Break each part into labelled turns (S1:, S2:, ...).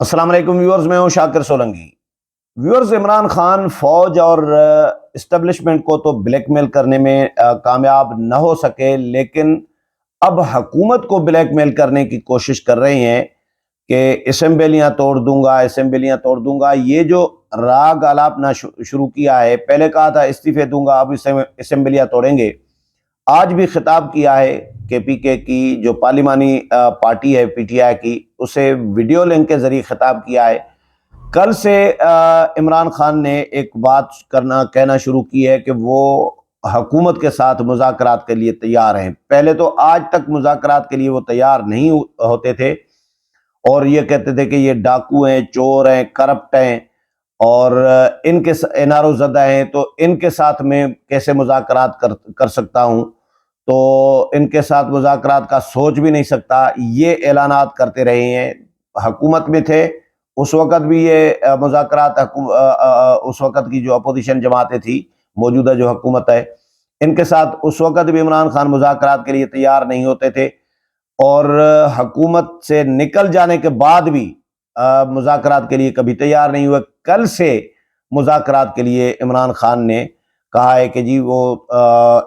S1: السلام علیکم ویورز، میں ہوں شاکر سولنگی۔ ویورز، عمران خان فوج اور اسٹیبلشمنٹ کو تو بلیک میل کرنے میں کامیاب نہ ہو سکے، لیکن اب حکومت کو بلیک میل کرنے کی کوشش کر رہے ہیں کہ اسمبلیاں توڑ دوں گا، اسمبلیاں توڑ دوں گا۔ یہ جو راگ آلاپنا شروع کیا ہے، پہلے کہا تھا استعفے دوں گا، اب اسمبلیاں توڑیں گے۔ آج بھی خطاب کیا ہے کے پی کے کی جو پارلیمانی پارٹی ہے، پی ٹی آئی کی، اسے ویڈیو لنک کے ذریعے خطاب کیا ہے۔ کل سے عمران خان نے ایک بات کہنا شروع کی ہے کہ وہ حکومت کے ساتھ مذاکرات کے لیے تیار ہیں۔ پہلے تو آج تک مذاکرات کے لیے وہ تیار نہیں ہوتے تھے اور یہ کہتے تھے کہ یہ ڈاکو ہیں، چور ہیں، کرپٹ ہیں اور ان کے انار و زدہ ہیں، تو ان کے ساتھ میں کیسے مذاکرات کر سکتا ہوں، تو ان کے ساتھ مذاکرات کا سوچ بھی نہیں سکتا۔ یہ اعلانات کرتے رہے ہیں۔ حکومت میں تھے اس وقت بھی یہ مذاکرات، اس وقت کی جو اپوزیشن جماعتیں تھی، موجودہ جو حکومت ہے، ان کے ساتھ اس وقت بھی عمران خان مذاکرات کے لیے تیار نہیں ہوتے تھے، اور حکومت سے نکل جانے کے بعد بھی مذاکرات کے لیے کبھی تیار نہیں ہوئے۔ کل سے مذاکرات کے لیے عمران خان نے کہا ہے کہ جی وہ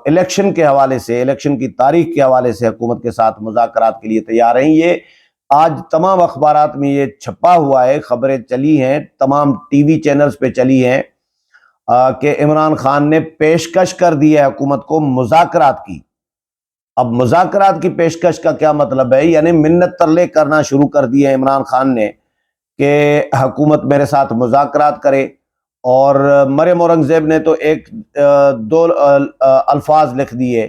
S1: الیکشن کے حوالے سے، الیکشن کی تاریخ کے حوالے سے حکومت کے ساتھ مذاکرات کے لیے تیار ہیں۔ یہ آج تمام اخبارات میں یہ چھپا ہوا ہے، خبریں چلی ہیں، تمام ٹی وی چینلز پہ چلی ہیں کہ عمران خان نے پیشکش کر دی ہے حکومت کو مذاکرات کی۔ اب مذاکرات کی پیشکش کا کیا مطلب ہے؟ یعنی منت ترلے کرنا شروع کر دیے عمران خان نے کہ حکومت میرے ساتھ مذاکرات کرے، اور مریم اورنگزیب نے تو دو الفاظ لکھ دیے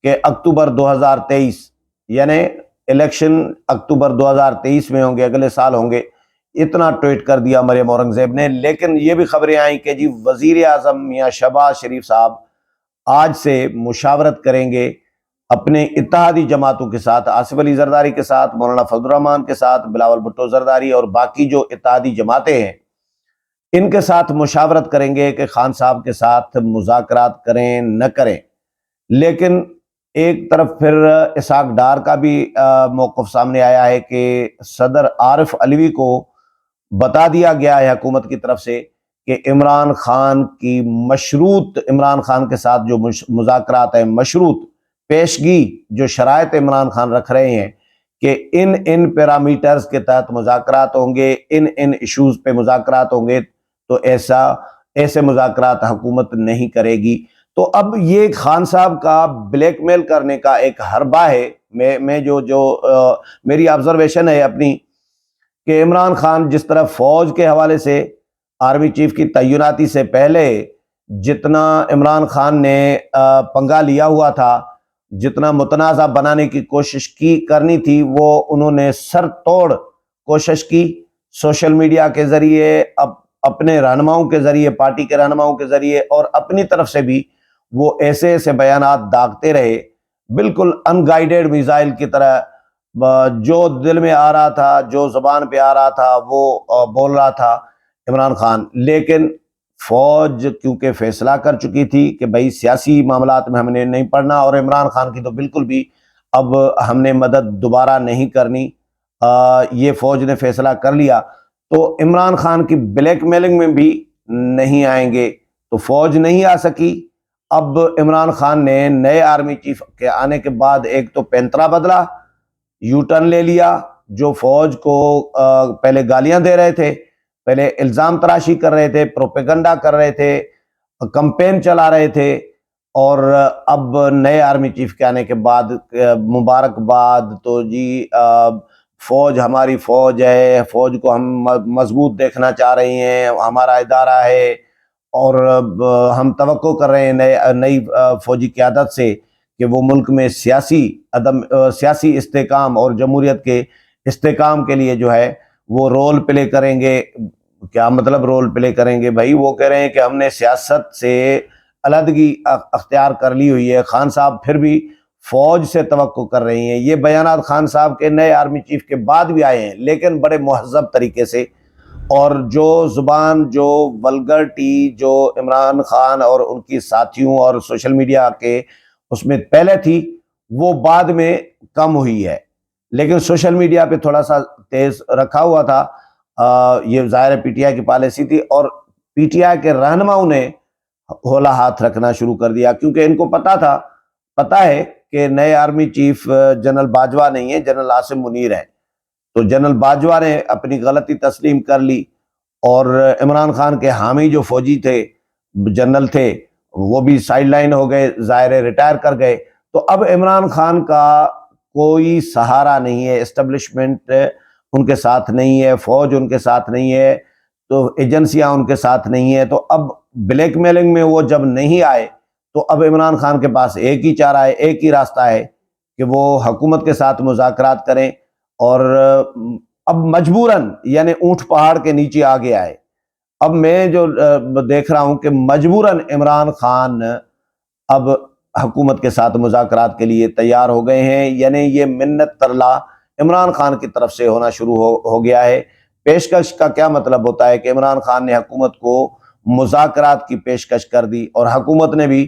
S1: کہ اکتوبر 2023، یعنی الیکشن اکتوبر 2023 میں ہوں گے، اگلے سال ہوں گے، اتنا ٹویٹ کر دیا مریم اورنگزیب نے۔ لیکن یہ بھی خبریں آئیں کہ جی وزیر اعظم میاں شہباز شریف صاحب آج سے مشاورت کریں گے اپنے اتحادی جماعتوں کے ساتھ، آصف علی زرداری کے ساتھ، مولانا فضل الرحمان کے ساتھ، بلاول بھٹو زرداری اور باقی جو اتحادی جماعتیں ہیں، ان کے ساتھ مشاورت کریں گے کہ خان صاحب کے ساتھ مذاکرات کریں نہ کریں۔ لیکن ایک طرف پھر اسحاق ڈار کا بھی موقف سامنے آیا ہے کہ صدر عارف علوی کو بتا دیا گیا ہے حکومت کی طرف سے کہ عمران خان کے ساتھ جو مذاکرات ہیں، مشروط پیشگی جو شرائط عمران خان رکھ رہے ہیں کہ ان پیرامیٹرز کے تحت مذاکرات ہوں گے، ان ایشوز پہ مذاکرات ہوں گے، تو ایسے مذاکرات حکومت نہیں کرے گی۔ تو اب یہ خان صاحب کا بلیک میل کرنے کا ایک حربہ ہے۔ میں جو میری آبزرویشن ہے اپنی، کہ عمران خان جس طرح فوج کے حوالے سے آرمی چیف کی تعیناتی سے پہلے جتنا عمران خان نے پنگا لیا ہوا تھا، جتنا متنازع بنانے کی کوشش کرنی تھی، وہ انہوں نے سر توڑ کوشش کی، سوشل میڈیا کے ذریعے، اپنے رہنماؤں کے ذریعے، پارٹی کے رہنماؤں کے ذریعے، اور اپنی طرف سے بھی وہ ایسے بیانات داغتے رہے، بالکل ان گائیڈڈ میزائل کی طرح، جو دل میں آ رہا تھا، جو زبان پہ آ رہا تھا، وہ بول رہا تھا عمران خان۔ لیکن فوج کیونکہ فیصلہ کر چکی تھی کہ بھائی سیاسی معاملات میں ہم نے نہیں پڑھنا، اور عمران خان کی تو بالکل بھی اب ہم نے مدد دوبارہ نہیں کرنی، یہ فوج نے فیصلہ کر لیا، تو عمران خان کی بلیک میلنگ میں بھی نہیں آئیں گے، تو فوج نہیں آ سکی۔ اب عمران خان نے نئے آرمی چیف کے آنے کے بعد ایک تو پینترا بدلا، یو ٹرن لے لیا، جو فوج کو پہلے گالیاں دے رہے تھے، پہلے الزام تراشی کر رہے تھے، پروپیگنڈا کر رہے تھے، کمپین چلا رہے تھے، اور اب نئے آرمی چیف کے آنے کے بعد مبارکباد، تو جی فوج ہماری فوج ہے، فوج کو ہم مضبوط دیکھنا چاہ رہے ہیں، ہمارا ادارہ ہے، اور ہم توقع کر رہے ہیں نئی فوجی قیادت سے کہ وہ ملک میں سیاسی استحکام اور جمہوریت کے استحکام کے لیے جو ہے وہ رول پلے کریں گے۔ کیا مطلب رول پلے کریں گے؟ بھائی وہ کہہ رہے ہیں کہ ہم نے سیاست سے علیحدگی اختیار کر لی ہوئی ہے۔ خان صاحب پھر بھی فوج سے توقع کر رہی ہیں۔ یہ بیانات خان صاحب کے نئے آرمی چیف کے بعد بھی آئے ہیں، لیکن بڑے مہذب طریقے سے، اور جو زبان، جو ولگرٹی جو عمران خان اور ان کی ساتھیوں اور سوشل میڈیا کے اس میں پہلے تھی، وہ بعد میں کم ہوئی ہے، لیکن سوشل میڈیا پہ تھوڑا سا تیز رکھا ہوا تھا۔ یہ ظاہر پی ٹی آئی کی پالیسی تھی، اور پی ٹی آئی کے رہنماؤں نے ہولا ہاتھ رکھنا شروع کر دیا، کیونکہ ان کو پتا ہے کہ نئے آرمی چیف جنرل باجوہ نہیں ہے، جنرل عاصم منیر ہے۔ تو جنرل باجوہ نے اپنی غلطی تسلیم کر لی، اور عمران خان کے حامی جو فوجی تھے، جنرل تھے، وہ بھی سائیڈ لائن ہو گئے، ظاہر ریٹائر کر گئے۔ تو اب عمران خان کا کوئی سہارا نہیں ہے، اسٹیبلشمنٹ ان کے ساتھ نہیں ہے، فوج ان کے ساتھ نہیں ہے، تو ایجنسیاں ان کے ساتھ نہیں ہے۔ تو اب بلیک میلنگ میں وہ جب نہیں آئے، تو اب عمران خان کے پاس ایک ہی چارہ ہے، ایک ہی راستہ ہے کہ وہ حکومت کے ساتھ مذاکرات کریں، اور اب مجبوراً یعنی اونٹ پہاڑ کے نیچے آ گیا ہے۔ اب میں جو دیکھ رہا ہوں کہ مجبوراً عمران خان اب حکومت کے ساتھ مذاکرات کے لیے تیار ہو گئے ہیں، یعنی یہ منت ترلا عمران خان کی طرف سے ہونا شروع ہو گیا ہے۔ پیشکش کا کیا مطلب ہوتا ہے کہ عمران خان نے حکومت کو مذاکرات کی پیشکش کر دی، اور حکومت نے بھی،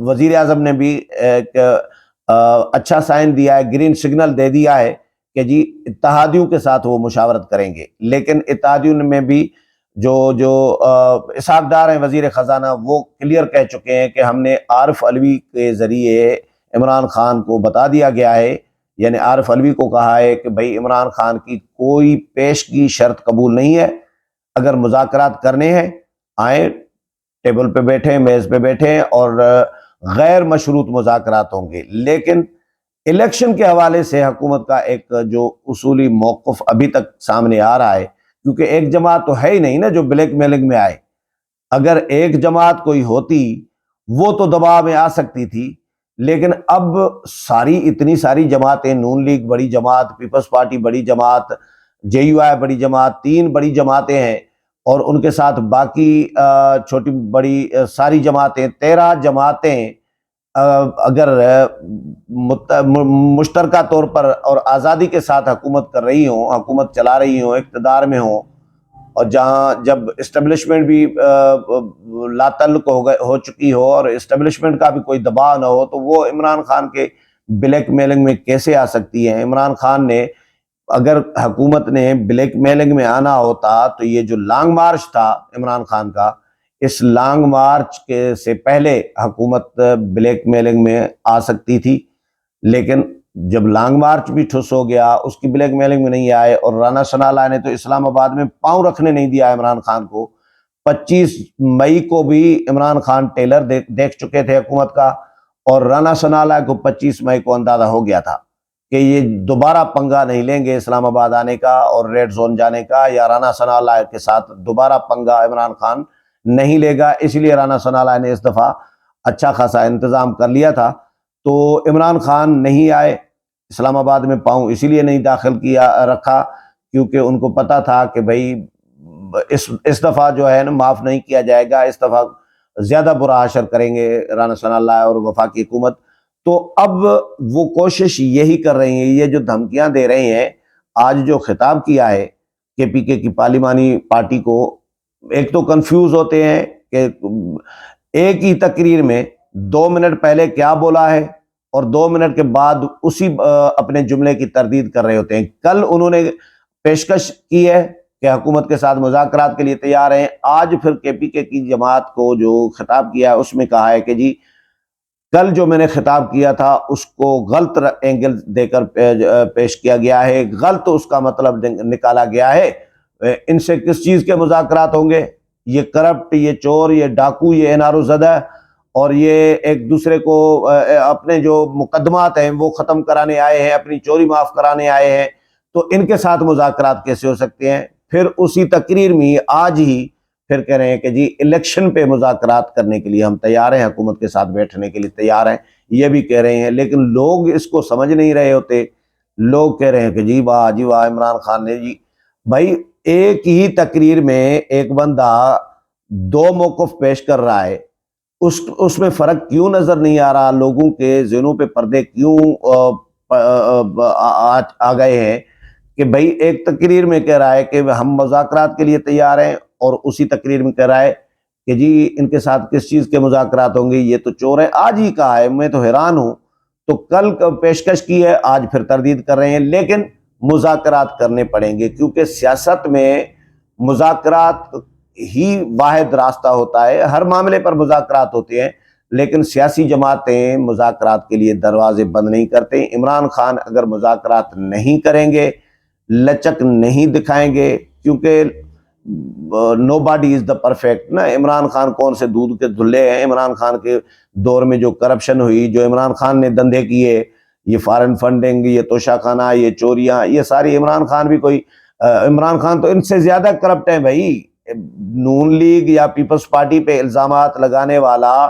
S1: وزیر اعظم نے بھی ایک اچھا سائن دیا ہے، گرین سگنل دے دیا ہے کہ جی اتحادیوں کے ساتھ وہ مشاورت کریں گے۔ لیکن اتحادیوں میں بھی جو اسحاق ڈار ہیں وزیر خزانہ، وہ کلیئر کہہ چکے ہیں کہ ہم نے عارف علوی کے ذریعے عمران خان کو بتا دیا گیا ہے، یعنی عارف علوی کو کہا ہے کہ بھائی عمران خان کی کوئی پیشگی شرط قبول نہیں ہے، اگر مذاکرات کرنے ہیں آئیں، ٹیبل پہ بیٹھیں، میز پہ بیٹھیں، اور غیر مشروط مذاکرات ہوں گے۔ لیکن الیکشن کے حوالے سے حکومت کا ایک جو اصولی موقف ابھی تک سامنے آ رہا ہے، کیونکہ ایک جماعت تو ہے ہی نہیں نا جو بلیک میلنگ میں آئے۔ اگر ایک جماعت کوئی ہوتی وہ تو دباؤ میں آ سکتی تھی، لیکن اب اتنی ساری جماعتیں، نون لیگ بڑی جماعت، پیپلز پارٹی بڑی جماعت، جے یو آئی بڑی جماعت، 3 بڑی جماعتیں ہیں، اور ان کے ساتھ باقی چھوٹی بڑی ساری جماعتیں، 13 جماعتیں اگر مشترکہ طور پر اور آزادی کے ساتھ حکومت کر رہی ہوں، حکومت چلا رہی ہوں، اقتدار میں ہوں، اور جہاں جب اسٹیبلشمنٹ بھی لا تعلق ہو چکی ہو، اور اسٹیبلشمنٹ کا بھی کوئی دباؤ نہ ہو، تو وہ عمران خان کے بلیک میلنگ میں کیسے آ سکتی ہیں؟ عمران خان نے، اگر حکومت نے بلیک میلنگ میں آنا ہوتا تو یہ جو لانگ مارچ تھا عمران خان کا، اس لانگ مارچ کے سے پہلے حکومت بلیک میلنگ میں آ سکتی تھی۔ لیکن جب لانگ مارچ بھی ٹھس ہو گیا، اس کی بلیک میلنگ میں نہیں آئے، اور رانا ثناء اللہ نے تو اسلام آباد میں پاؤں رکھنے نہیں دیا عمران خان کو۔ 25 مئی کو بھی عمران خان ٹیلر دیکھ چکے تھے حکومت کا، اور رانا ثناء اللہ کو 25 مئی کو اندازہ ہو گیا تھا کہ یہ دوبارہ پنگا نہیں لیں گے اسلام آباد آنے کا اور ریڈ زون جانے کا، یا رانا ثناء اللہ کے ساتھ دوبارہ پنگا عمران خان نہیں لے گا۔ اس لیے رانا ثناء اللہ نے اس دفعہ اچھا خاصا انتظام کر لیا تھا۔ تو عمران خان نہیں آئے اسلام آباد میں، پاؤں اسی لیے نہیں داخل رکھا کیونکہ ان کو پتا تھا کہ بھائی اس دفعہ جو ہے نا معاف نہیں کیا جائے گا، اس دفعہ زیادہ برا حشر کریں گے رانا ثناء اللہ اور وفاقی حکومت۔ تو اب وہ کوشش یہی کر رہی ہیں، یہ جو دھمکیاں دے رہے ہیں، آج جو خطاب کیا ہے کے پی کے کی پارلیمانی پارٹی کو، ایک تو کنفیوز ہوتے ہیں کہ ایک ہی تقریر میں 2 منٹ پہلے کیا بولا ہے، اور 2 منٹ کے بعد اسی اپنے جملے کی تردید کر رہے ہوتے ہیں۔ کل انہوں نے پیشکش کی ہے کہ حکومت کے ساتھ مذاکرات کے لیے تیار ہیں، آج پھر کے پی کے کی جماعت کو جو خطاب کیا ہے اس میں کہا ہے کہ جی کل جو میں نے خطاب کیا تھا اس کو غلط اینگل دے کر پیش کیا گیا ہے، غلط اس کا مطلب نکالا گیا ہے۔ ان سے کس چیز کے مذاکرات ہوں گے؟ یہ کرپٹ، یہ چور، یہ ڈاکو، یہ انارو زدہ، اور یہ ایک دوسرے کو اپنے جو مقدمات ہیں وہ ختم کرانے آئے ہیں، اپنی چوری معاف کرانے آئے ہیں، تو ان کے ساتھ مذاکرات کیسے ہو سکتے ہیں؟ پھر اسی تقریر میں آج ہی پھر کہہ رہے ہیں کہ جی الیکشن پہ مذاکرات کرنے کے لیے ہم تیار ہیں، حکومت کے ساتھ بیٹھنے کے لیے تیار ہیں، یہ بھی کہہ رہے ہیں۔ لیکن لوگ اس کو سمجھ نہیں رہے ہوتے، لوگ کہہ رہے ہیں کہ جی واہ جی واہ، عمران خان نے جی، بھائی ایک ہی تقریر میں ایک بندہ 2 موقف پیش کر رہا ہے، اس میں فرق کیوں نظر نہیں آ رہا؟ لوگوں کے ذہنوں پہ پردے کیوں آ گئے ہیں کہ بھائی ایک تقریر میں کہہ رہا ہے کہ ہم مذاکرات کے لیے تیار ہیں، اور اسی تقریر میں کہہ رہا ہے کہ جی ان کے ساتھ کس چیز کے مذاکرات ہوں گے، یہ تو چور ہے۔ آج ہی کہا ہے، میں تو حیران ہوں۔ تو کل پیشکش کی ہے، آج پھر تردید کر رہے ہیں۔ لیکن مذاکرات کرنے پڑیں گے، کیونکہ سیاست میں مذاکرات ہی واحد راستہ ہوتا ہے۔ ہر معاملے پر مذاکرات ہوتے ہیں، لیکن سیاسی جماعتیں مذاکرات کے لیے دروازے بند نہیں کرتے۔ عمران خان اگر مذاکرات نہیں کریں گے، لچک نہیں دکھائیں گے، کیونکہ نو باڈی از دا پرفیکٹ نا۔ عمران خان کون سے دودھ کے دھلے ہیں؟ عمران خان کے دور میں جو کرپشن ہوئی، جو عمران خان نے دندے کیے، یہ فارن فنڈنگ، یہ توشہ خانہ، یہ چوریاں، یہ ساری عمران خان بھی کوئی عمران خان تو ان سے زیادہ کرپٹ ہیں بھائی۔ نون لیگ یا پیپلز پارٹی پہ الزامات لگانے والا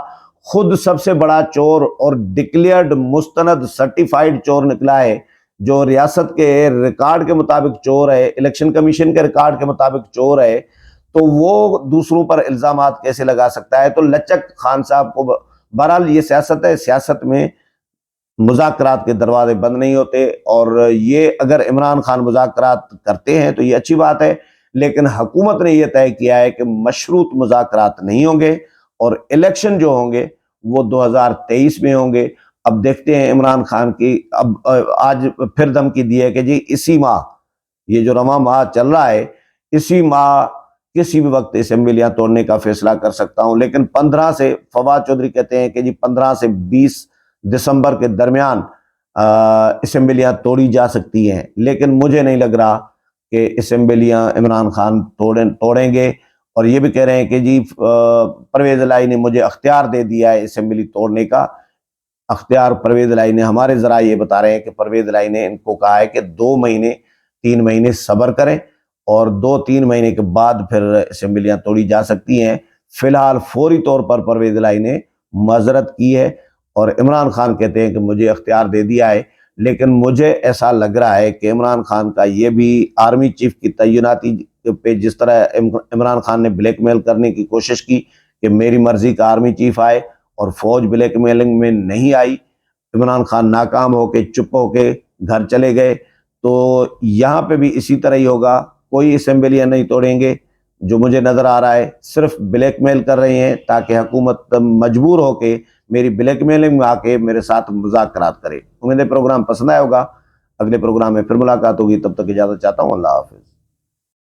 S1: خود سب سے بڑا چور اور ڈکلیئرڈ مستند سرٹیفائیڈ چور نکلا ہے، جو ریاست کے ریکارڈ کے مطابق چور ہے، الیکشن کمیشن کے ریکارڈ کے مطابق چور ہے، تو وہ دوسروں پر الزامات کیسے لگا سکتا ہے؟ تو لچک خان صاحب کو، بہرحال یہ سیاست ہے، سیاست میں مذاکرات کے دروازے بند نہیں ہوتے، اور یہ اگر عمران خان مذاکرات کرتے ہیں تو یہ اچھی بات ہے، لیکن حکومت نے یہ طے کیا ہے کہ مشروط مذاکرات نہیں ہوں گے، اور الیکشن جو ہوں گے وہ 2023 میں ہوں گے۔ اب دیکھتے ہیں عمران خان کی، اب آج پھر دھمکی دی ہے کہ جی اسی ماہ، یہ جو رواں ماہ چل رہا ہے، اسی ماہ کسی بھی وقت اسمبلیاں توڑنے کا فیصلہ کر سکتا ہوں، لیکن 15 سے، فواد چودھری کہتے ہیں کہ جی 15 سے 20 دسمبر کے درمیان اسمبلیاں توڑی جا سکتی ہیں، لیکن مجھے نہیں لگ رہا کہ اسمبلیاں عمران خان توڑیں گے۔ اور یہ بھی کہہ رہے ہیں کہ جی پرویز الہی نے مجھے اختیار دے دیا ہے اسمبلی توڑنے کا۔ اختیار پرویز الہی نے، ہمارے ذرائع یہ بتا رہے ہیں کہ پرویز الہی نے ان کو کہا ہے کہ 2 مہینے 3 مہینے صبر کریں، اور 2-3 مہینے کے بعد پھر اسمبلیاں توڑی جا سکتی ہیں۔ فی الحال فوری طور پر پرویز الہی نے معذرت کی ہے، اور عمران خان کہتے ہیں کہ مجھے اختیار دے دیا ہے، لیکن مجھے ایسا لگ رہا ہے کہ عمران خان کا یہ بھی آرمی چیف کی تعیناتی پہ جس طرح عمران خان نے بلیک میل کرنے کی کوشش کی کہ میری مرضی کا آرمی چیف آئے، اور فوج بلیک میلنگ میں نہیں آئی، عمران خان ناکام ہو کے چپ ہو کے گھر چلے گئے، تو یہاں پہ بھی اسی طرح ہی ہوگا۔ کوئی اسمبلیاں نہیں توڑیں گے، جو مجھے نظر آ رہا ہے صرف بلیک میل کر رہے ہیں تاکہ حکومت مجبور ہو کے میری بلیک میلنگ میں آ کے میرے ساتھ مذاکرات کرے۔ امید ہے پروگرام پسند آیا ہوگا، اگلے پروگرام میں پھر ملاقات ہوگی، تب تک اجازت چاہتا ہوں، اللہ حافظ۔